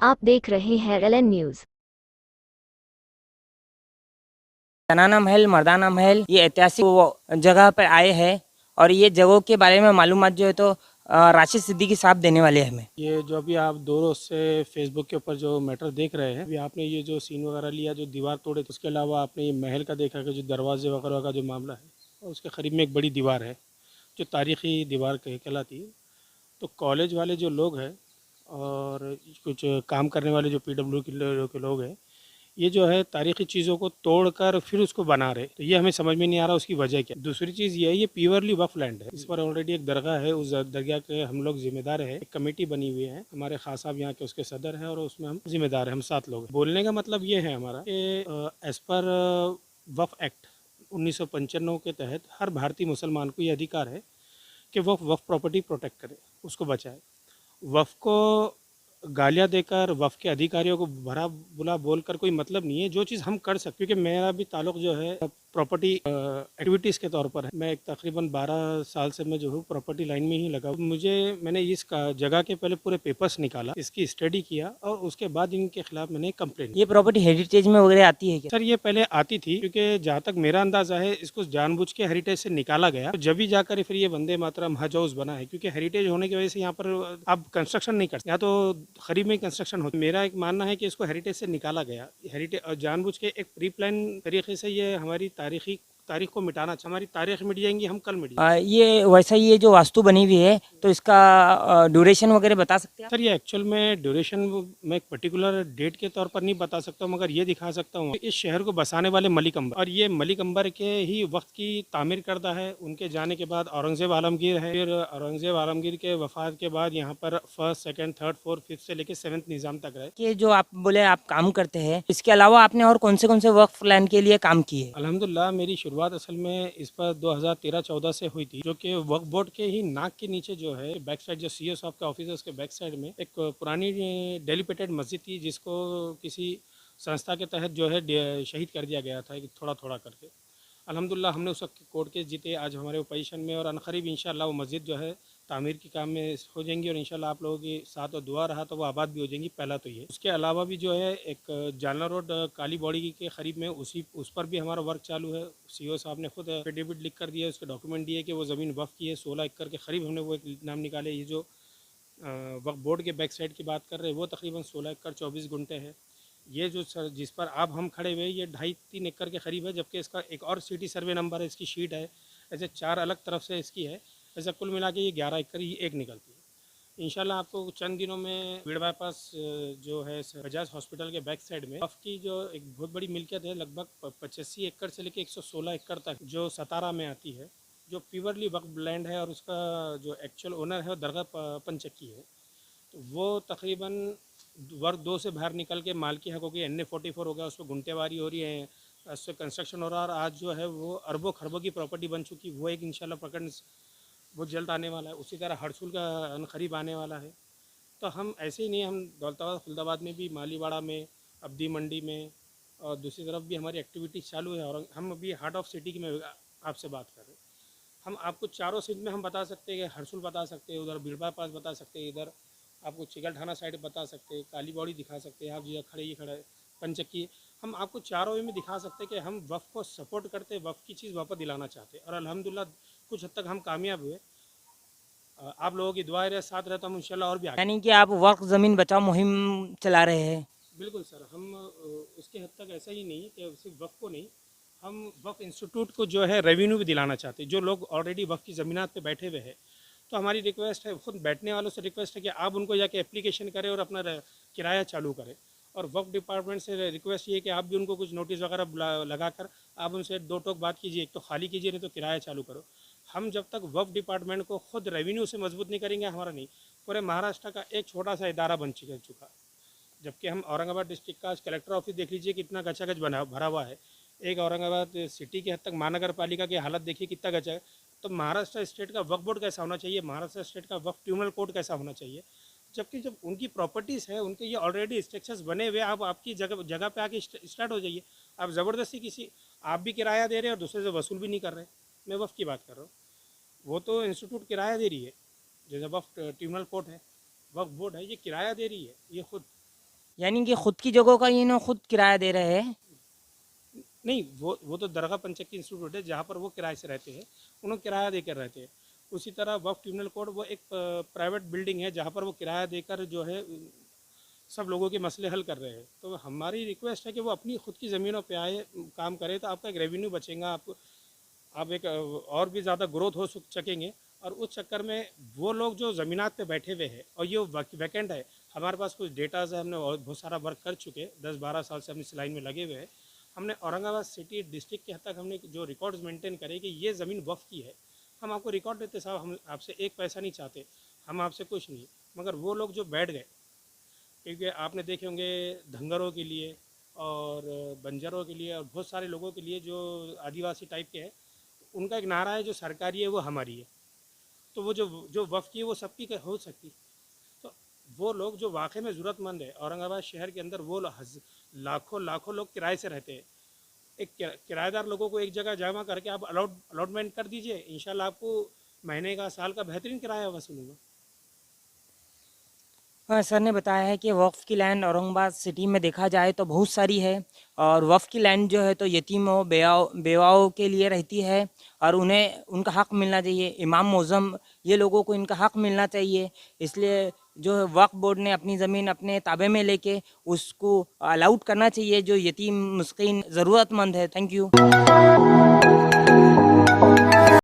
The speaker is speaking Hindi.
आप देख रहे हैं एलएन न्यूज। जनाना महल, मर्दाना महल ये ऐतिहासिक जगह पर आए हैं और ये जगहों के बारे में मालूमात जो है तो राशिद सिद्दीकी साहब देने वाले हैं हमें। ये जो अभी आप दो रोज से फेसबुक के ऊपर जो मैटर देख रहे हैं, अभी आपने ये जो सीन वगैरह लिया, जो दीवार तोड़े, तो उसके अलावा आपने ये महल का देखा कि जो दरवाजे वगैरह का जो मामला है, और उसके करीब में एक बड़ी दीवार है जो तारीखी दीवार कहलाती है। तो कॉलेज वाले जो लोग हैं और कुछ काम करने वाले जो पीडब्ल्यू के लोग हैं, ये जो है तारीखी चीज़ों को तोड़कर फिर उसको बना रहे, तो ये हमें समझ में नहीं आ रहा उसकी वजह क्या। दूसरी चीज़ ये है, ये प्योरली वक्फ लैंड है। इस पर ऑलरेडी एक दरगाह है, उस दरगाह के हम लोग जिम्मेदार है। एक कमेटी बनी हुई है, हमारे खान साहब यहाँ के उसके सदर हैं और उसमें हम जिम्मेदार हैं, हम 7 लोग हैं। बोलने का मतलब ये है हमारा कि एज पर वक्फ एक्ट 1995 के तहत हर भारतीय मुसलमान को ये अधिकार है कि वह वक्फ प्रॉपर्टी प्रोटेक्ट करे, उसको बचाए। वफ़ को गालियाँ देकर वफ़ के अधिकारियों को भला बुरा बोलकर कोई मतलब नहीं है। जो चीज़ हम कर सकते, क्योंकि मेरा भी ताल्लुक़ जो है प्रॉपर्टी एक्टिविटीज़ के तौर पर है। मैं एक तकरीबन 12 साल से मैं जो हूँ प्रॉपर्टी लाइन में ही लगा हूँ। मैंने इस जगह के पहले पूरे पेपर्स निकाला, इसकी स्टडी किया और उसके बाद इनके खिलाफ मैंने कंप्लेंट। ये प्रॉपर्टी हेरिटेज में वगैरह आती है क्या? सर ये पहले आती थी, क्योंकि जहाँ तक मेरा अंदाज़ा है इसको जानबूझ के हेरिटेज से निकाला गया, तो जब भी जाकर फिर ये वंदे मातरम हज हाउस बना है, क्योंकि हेरिटेज होने की वजह से यहाँ पर आप कंस्ट्रक्शन नहीं करते, यहाँ तो करीब में कंस्ट्रक्शन होता। मेरा एक मानना है कि इसको हेरिटेज से निकाला गया, हेरिटेज और जानबूझ के एक प्री प्लान तरीके से ये हमारी तारीख को मिटाना चाहिए। हमारी तारीख मिट जाएंगी, हम कल मिट जाएंगे। ये वैसा ये जो वास्तु बनी हुई है तो इसका ड्यूरेशन वगैरह बता सकते हैं सर ये एक्चुअल में ड्यूरेशन मैं एक पर्टिकुलर डेट के तौर पर नहीं बता सकता हूँ, मगर ये दिखा सकता हूँ इस शहर को बसाने वाले मलिक अंबर, और ये मलिक अंबर के ही वक्त की तामीर करदा है। उनके जाने के बाद औरंगजेब आलमगीर है, फिर औरंगजेब आलमगीर के वफात के बाद यहाँ पर first, second, third, fourth, fifth से लेकर 7th निज़ाम तक रहे। कि जो आप बोले आप काम करते हैं, इसके अलावा आपने और कौन से वक्फ लैंड के लिए काम किए? अल्हम्दुलिल्लाह मेरी शुरुआत असल में इस पर 2013-14 से हुई थी, जो कि वक्फ बोर्ड के ही नाक के नीचे जो है बैक साइड, जो सीओ साहब का ऑफिस है उसके बैक साइड में एक पुरानी डेलिपेटेड मस्जिद थी, जिसको किसी संस्था के तहत जो है शहीद कर दिया गया था थोड़ा थोड़ा करके। अल्हम्दुलिल्लाह हमने उस वक्त कोर्ट केस जीते, आज हमारे वो पोजीशन में, और अनकरीब इंशाल्लाह वो मस्जिद जो है तामीर के काम में हो जाएंगी, और इंशाल्लाह आप लोगों के साथ और दुआ रहा तो वो आबाद भी हो जाएंगी। पहला तो ये, उसके अलावा भी जो है एक जालना रोड काली बॉडी के करीब में उस पर भी हमारा वर्क चालू है। सीओ साहब ने खुद एफिडेविट लिख कर दिया, उसके डॉक्यूमेंट दिए कि वो ज़मीन वक्फ की है। 16 एकड़ के करीब हमने वो एक नाम निकाले। ये जो वक्फ बोर्ड के बैक साइड की बात कर रहे हैं वो तकरीबन 16 एकड़ 24 गुंटे है। ये जो सर जिस पर आप हम खड़े हुए ये 2.5-3 एकड़ के करीब है, जबकि इसका एक और सिटी सर्वे नंबर है, इसकी शीट है, ऐसे 4 अलग तरफ से इसकी है। ऐसा कुल मिला के ये 11 एकड़ ही एक निकलती है। इंशाल्लाह आपको चंद दिनों में भीड़ बाईपास जो है बजाज हॉस्पिटल के बैक साइड में वक्फ की जो एक बहुत बड़ी मिल्कियत है, लगभग 85 एकड़ से लेकर 116 एकड़ तक, जो सतारा में आती है, जो प्योरली वक्फ लैंड है, और उसका जो एक्चुअल ओनर है वो दरगाह पंचक्की है। तो वो तकरीबन वर्ग 2 से बाहर निकल के मालकी हक हो गई, NA 44 हो गया, उस पर गुंटेवारी हो रही है, उस पर कंस्ट्रक्शन हो रहा है, और आज जो है वो अरबों खरबों की प्रॉपर्टी बन चुकी। वो एक इंशाल्लाह प्रकरण बहुत जल्द आने वाला है। उसी तरह हरसुल का अनकरीब आने वाला है। तो हम ऐसे ही नहीं, हम दौलताबाद खुलदाबाद में भी, मालीवाड़ा में, अब्दी मंडी में, और दूसरी तरफ भी हमारी एक्टिविटीज़ चालू है। और हम अभी हार्ट ऑफ सिटी की में आपसे बात कर रहे हैं। हम आपको चारों सीट में हम बता सकते हैं कि हरसुल बता सकते हैं, उधर बीड़बा पास बता सकते हैं, इधर आपको चिगलठाना साइड बता सकते हैं, काली बॉडी दिखा सकते हैं, आप जो खड़े ही खड़े पंचक्की, हम आपको चारों वे में दिखा सकते हैं कि हम वफ़ को सपोर्ट करते, वफ़ की चीज़ वापस दिलाना चाहते हैं, और अल्हम्दुलिल्लाह कुछ हद तक हम कामयाब हुए। आप लोगों की दुआ रहे, साथ रहे, तो हम इंशाल्लाह और भी आगे। यानी कि आप वक्फ ज़मीन बचाओ मुहिम चला रहे हैं? बिल्कुल सर, हम उसके हद तक ऐसा ही नहीं है कि सिर्फ वफ़ को नहीं, हम वफ़ इंस्टीट्यूट को जो है रेवेन्यू भी दिलाना चाहते हैं। जो लोग ऑलरेडी वफ़ की ज़मीनात पे बैठे हुए हैं, तो हमारी रिक्वेस्ट है, खुद बैठने वालों से रिक्वेस्ट है कि आप उनको जाके एप्लीकेशन करें और अपना किराया चालू करें। और वक्फ डिपार्टमेंट से रिक्वेस्ट ये है कि आप भी उनको कुछ नोटिस वगैरह लगाकर आप उनसे दो टोक बात कीजिए, एक तो खाली कीजिए, नहीं तो किराया चालू करो। हम जब तक वक्फ डिपार्टमेंट को खुद रेवेन्यू से मजबूत नहीं करेंगे, हमारा नहीं, पूरे महाराष्ट्र का एक छोटा सा इदारा बन चुका। जबकि हम औरंगाबाद डिस्ट्रिक्ट का कलेक्टर ऑफिस देख लीजिए कितना गचागच बना भरा हुआ है। एक औरंगाबाद सिटी के हद तक महानगर पालिका की हालत देखिए कितना गचा है। तो महाराष्ट्र स्टेट का वक्फ बोर्ड कैसा होना चाहिए, महाराष्ट्र स्टेट का वक्फ ट्रिब्यूनल कोड कैसा होना चाहिए, जबकि जब उनकी प्रॉपर्टीज़ है, उनके ये ऑलरेडी स्ट्रक्चर्स बने हुए, आप आपकी जगह जगह पे आके स्टार्ट हो जाइए। आप ज़बरदस्ती किसी, आप भी किराया दे रहे हैं और दूसरे से वसूल भी नहीं कर रहे। मैं वफ़ की बात कर रहा हूँ, वो तो इंस्टीट्यूट किराया दे रही है, जैसे वफ़ ट्रिब्यूनल कोर्ट है, वक्फ बोर्ड है, ये किराया दे रही है ये खुद। यानी कि खुद की जगहों का ये ना खुद किराया दे रहे हैं। नहीं, वो तो दरगाह पंचायत की इंस्टीट्यूट है जहाँ पर वो किराए से रहते हैं, उन्होंने किराया देकर रहते हैं। उसी तरह वक्फ ट्रिब्यूनल कोर्ट वो एक प्राइवेट बिल्डिंग है जहाँ पर वो किराया देकर जो है सब लोगों के मसले हल कर रहे हैं। तो हमारी रिक्वेस्ट है कि वो अपनी खुद की ज़मीनों पे आए, काम करे, तो आपका एक रेवेन्यू बचेगा, आप एक और भी ज़्यादा ग्रोथ हो सकेंगे। और उस चक्कर में वो लोग जो ज़मीनात पे बैठे हुए हैं और ये वैकेंट है, हमारे पास कुछ डेटाज है, हमने बहुत सारा वर्क कर चुके, 10-12 साल से हम इस लाइन में लगे हुए हैं। हमने औरंगाबाद सिटी डिस्ट्रिक्ट के हद तक हमने जो रिकॉर्ड्स मेंटेन करे कि ये ज़मीन वक्फ की है, हम आपको रिकॉर्ड देते साहब, हम आपसे एक पैसा नहीं चाहते, हम आपसे कुछ नहीं। मगर वो लोग जो बैठ गए, क्योंकि आपने देखे होंगे धंगरों के लिए और बंजरों के लिए और बहुत सारे लोगों के लिए जो आदिवासी टाइप के हैं, उनका एक नारा है जो सरकारी है वो हमारी है। तो वो जो वफ़ की है वो सबकी हो सकती। तो वो लोग जो वाकई में ज़रूरतमंद है औरंगाबाद शहर के अंदर, वो लाखों लाखों लोग किराए से रहते हैं। एक किराएदार लोगों को एक जगह जमा करके आप अलॉटमेंट कर दीजिए, इंशाल्लाह आपको महीने का, साल का बेहतरीन किराया वसूल होगा। सर ने बताया है कि वक्फ़ की लैंड औरंगाबाद सिटी में देखा जाए तो बहुत सारी है, और वक्फ़ की लैंड जो है तो यतीमों बेवाओं के लिए रहती है, और उन्हें उनका हक़ मिलना चाहिए। इमाम मौज़म ये लोगों को इनका हक़ मिलना चाहिए। इसलिए जो है वक्फ़ बोर्ड ने अपनी ज़मीन अपने ताबे में लेके उसको अलाउड करना चाहिए जो यतीम, मिस्कीन, ज़रूरतमंद है। Thank you.